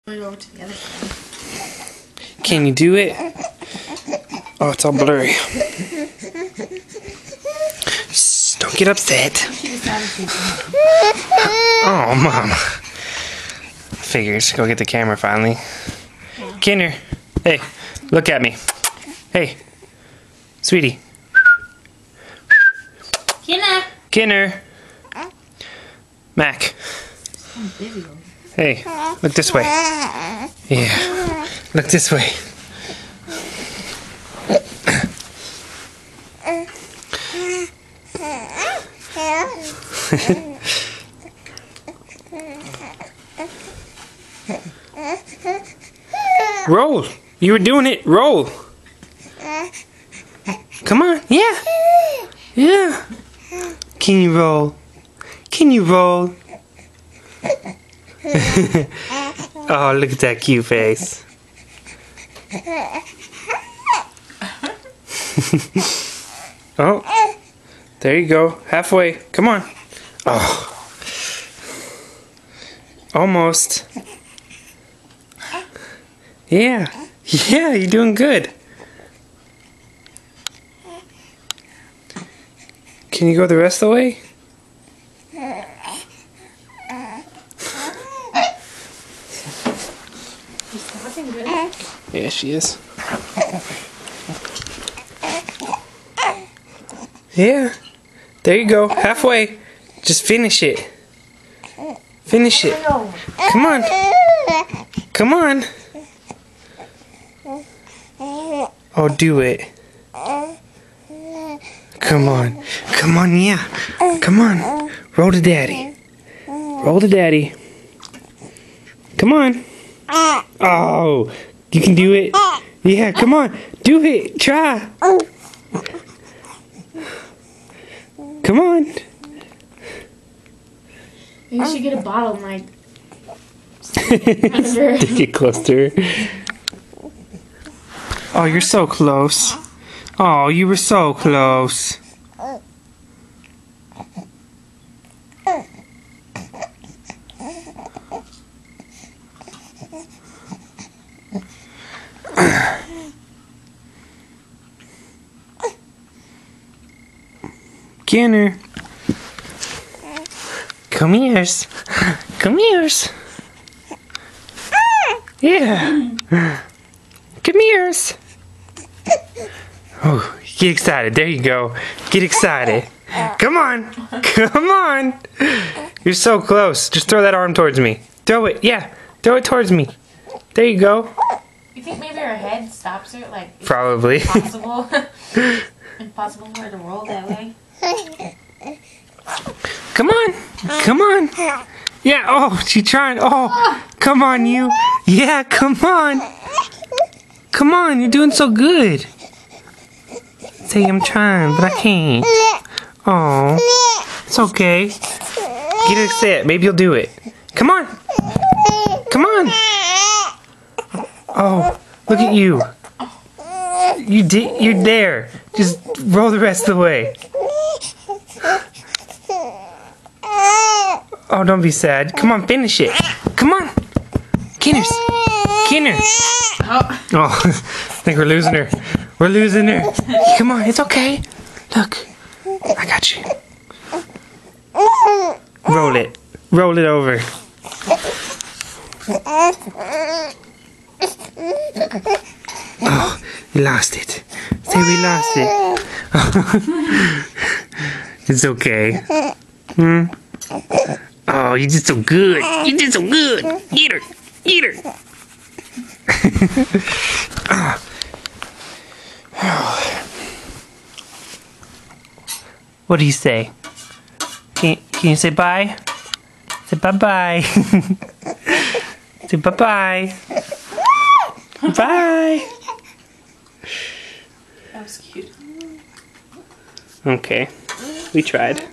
We go over to the other side. Can you do it? Oh, it's all blurry. Shh, don't get upset. Oh, Mom. Figures. Go get the camera finally. Kinder. Hey, look at me. Hey, sweetie. Kinder. Mac. Hey, look this way. Yeah, look this way. Roll. You were doing it. Roll. Come on. Yeah. Yeah. Can you roll? Can you roll? Oh, look at that cute face. Oh, there you go. Halfway. Come on. Oh. Almost. Yeah. Yeah, you're doing good. Can you go the rest of the way? Yeah, she is. Yeah. There you go. Halfway. Just finish it. Finish it. Come on. Come on. Oh, do it. Come on. Come on, yeah. Come on. Roll to Daddy. Roll to Daddy. Come on. Oh, you can do it. Yeah, come on. Do it. Try. Come on. Maybe you should get a bottle and like Stick it close to her. Oh, you're so close. Oh, you were so close. Kinder. Come here's. Come here's. Yeah. Come here's. Oh, get excited. There you go. Get excited. Come on. Come on. You're so close. Just throw that arm towards me. Throw it. Yeah. Throw it towards me. There you go. You think maybe her head stops her? Like, probably. Impossible. Impossible for her to roll that way. Come on. Come on. Yeah. Oh, she's trying. Oh, come on, you. Yeah, come on. Come on. You're doing so good. Say I'm trying, but I can't. Oh, it's okay. Get it set. Maybe you'll do it. Come on. Come on. Oh, look at you. You're there. Just roll the rest of the way. Oh, don't be sad. Come on, finish it. Come on. Kinners. Kinner. Oh, I think we're losing her. We're losing her. Come on, it's okay. Look, I got you. Roll it. Roll it over. Oh, we lost it. Say we lost it. It's okay. Hmm? Oh, you did so good. You did so good. Eat her. Eat her. What do you say? Can you say bye? Say bye-bye. Say bye-bye. Bye. That was cute. Okay. We tried.